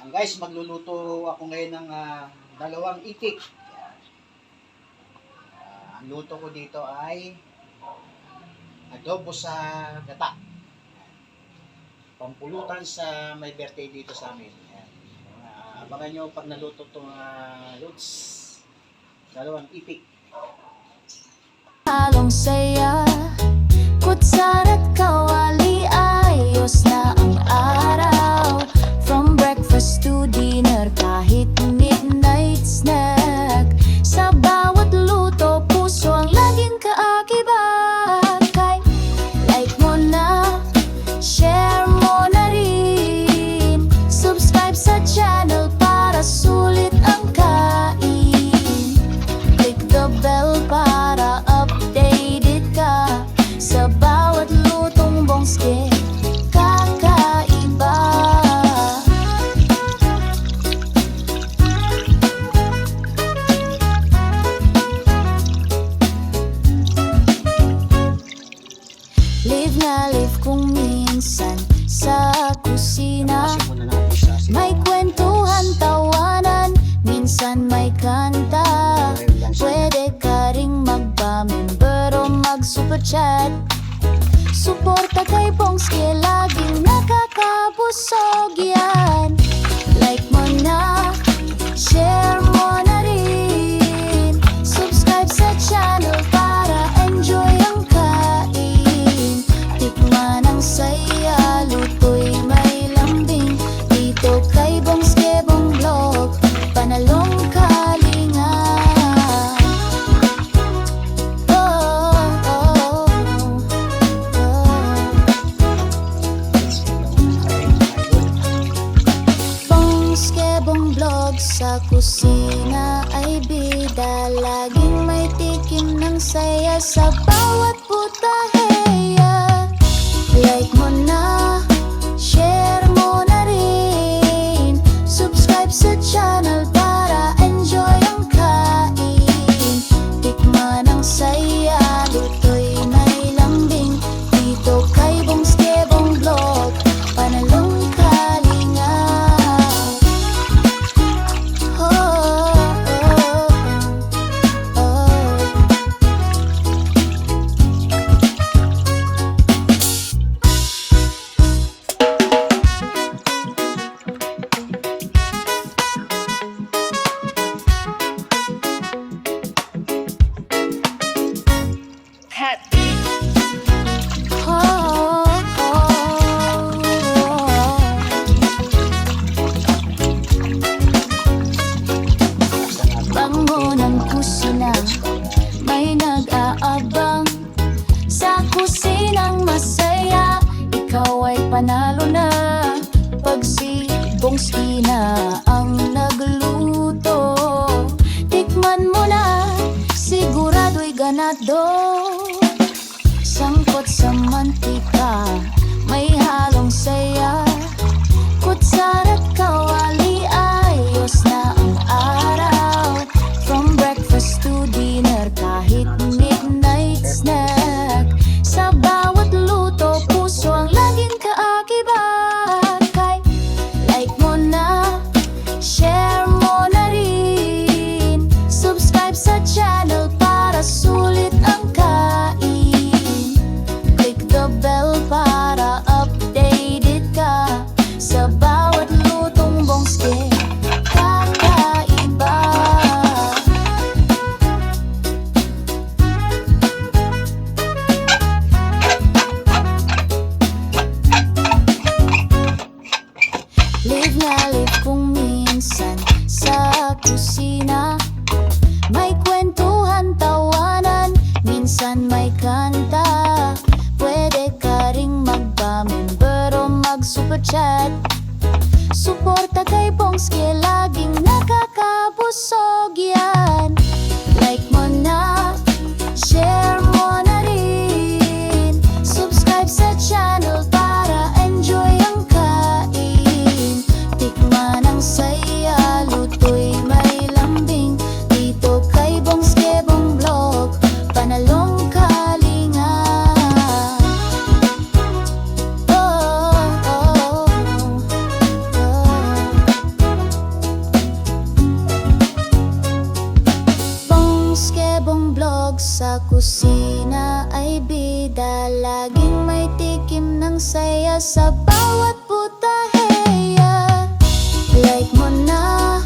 Guys, magluluto ako ngayon ng dalawang itik. Ang luto ko dito ay adobo sa gata. Pampulutan sa may birthday dito sa amin. Yan. Abangan nyo pag naluto itong loads. Dalawang itik. Halong saya, kutsara't kawali, ayos na ang araw. From breakfast to dinner, kahit midnight snack. Sa bawat luto, puso ang laging kaakibat. Kay like mo na, share mo na rin, subscribe sa channel para sulit ang kain. Click the bell para updated ka sa bawat lutong bongske kakaiba. Live na live kung minsan sa kusina. Kasi muna natin sa May kwentuhan, tawanan, minsan may kanta. Pwede ka ring magpa-member o mag-super chat. Suporta kay Bongske, laging nakakabusog yan. Like mo na, share mo na rin, subscribe sa channel para enjoy ang kain. Tikman ang saya, luto'y may lambing, dito kay Bongske Bong Vlog, panalong kalinga. Bongske Bong Vlog sa kusina ay bida, laging may tikim ng saya sa bawat putaheya. Like mo na, share mo na rin, subscribe sa channel para enjoy ang kain. Tikman ang saya, luto'y may lambing, dito kay Bongske Bong Vlog, panalong kalinga. Oh, oh, oh, oh. Bango ng kusina, may nag-aabang sa kusinang masaya. Ikaw ay panalo na pag si Bongske na ang nagluto. Tikman mo na, sigurado'y ganado. Sangkot sa mantika, may halong saya, kutsara't kawali, ayos na ang araw. From breakfast to dinner, kahit midnight snack. Sa bawat luto, puso ang laging kaakibat. Kay like mo na, share mo na rin, subscribe sa channel para sulit ang kain. Click the bell para updated ka sa bawat lutong bongske kakaiba. Live na live kung minsan sa kusina. May kwentuhan, tawanan, minsan may kanta. Pwede ka ring magpa-member o mag-super chat. Suporta kay Bongske, laging nakakabusog yan. Like mo na, share mo na rin, subscribe sa channel para enjoy ang kain. Tikman ang saya, luto'y may lambing, dito kay Bongske Bong Vlog, panalong kalinga. Oh, oh, oh, oh. kusina ay bida, laging may tikim ng saya sa bawat butaheya. Like mo na,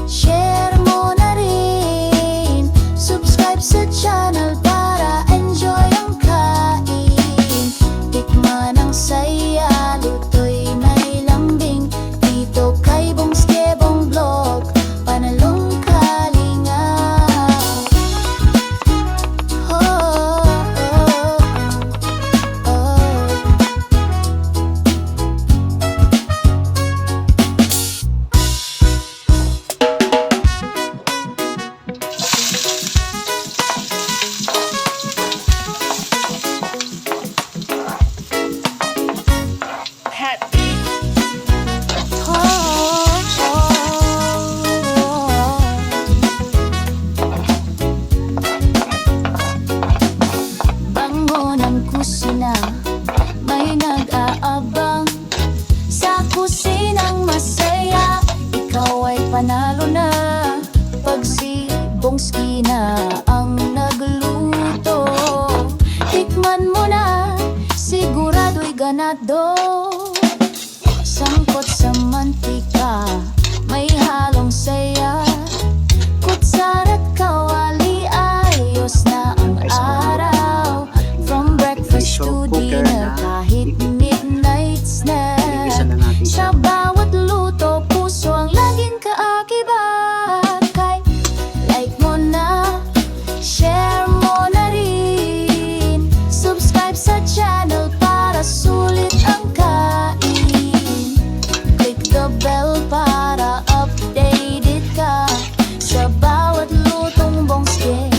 share mo na rin, subscribe sa channel para enjoy ang kain. Tikman ang saya, luto'y may lambing, dito kay Bongskebong Vlog, panalong kalinga. Oh, oh, oh, oh. Bango ng kusina, may nag-aabang sa kusinang masaya. Ikaw ay panalo na pag si Bongski na ang nagluto. Tikman mo na, sigurado'y ganado. Sangkot sa mantika, may halong saya, kutsara't kawali, ayos na ang araw. From breakfast to dinner, kahit midnight snack, sa bawat luto, puso ang laging kaakibat. Kay like mo na, share mo na rin, subscribe sa channel para sulit ang kain. Click the bell para updated ka sa bawat lutong Bongske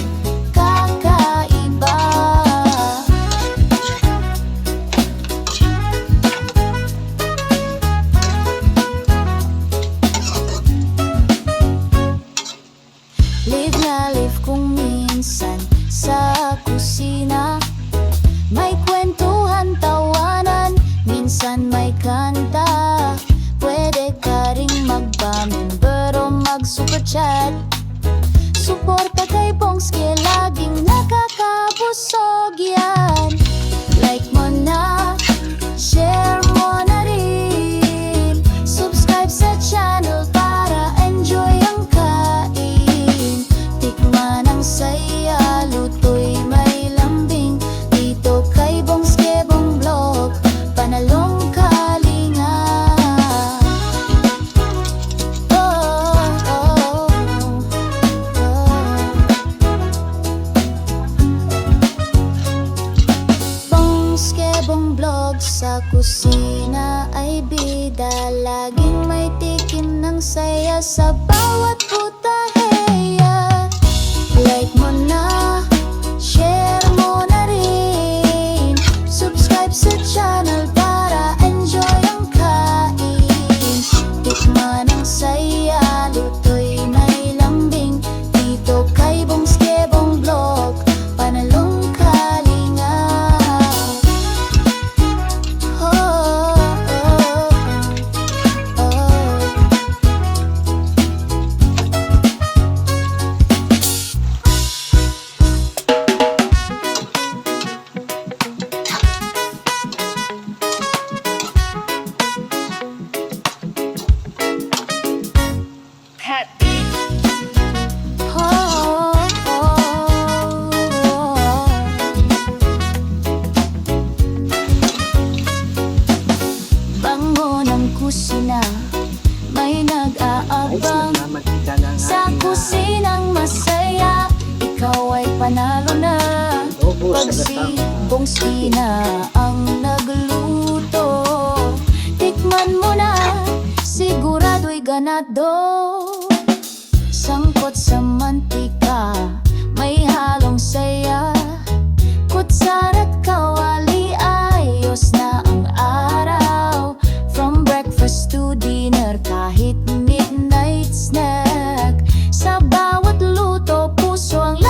kakaiba. Live na live kung minsan sa kusina, may kwentuhan, tawanan, minsan may kanta. Pwede ka ring magpa-member o mag-superchat. Suporta kay Bongske, laging nakakabusog yan. Like mo na, share mo na rin, subscribe sa channel para enjoy ang kain. Tikman ang saya, luto'y may lambing, dito kay Bongskebong Vlog, panalong kalinga. Oh, oh, oh, oh. Bongskebong Vlog, sa kusina ay bida, laging may tikim ng saya sa bawat butaheya. Like mo na, share mo na rin, subscribe sa channel para enjoy ang kain. Tikman ang saya, luto'y may lambing, dito kay Bongskebong Vlog, panalong kalinga. Oh, oh, oh, oh. Bango ng kusina, may nag-aabang sa kusinang masaya. Ikaw ay panalo na pag si Bongski na ang nagluto. Tikman mo na, sigurado'y ganado. Sangkot sa mantika, may halong saya, kutsara't kawali, ayos na ang araw. From breakfast to dinner, kahit midnight snack, sa bawat luto, puso ang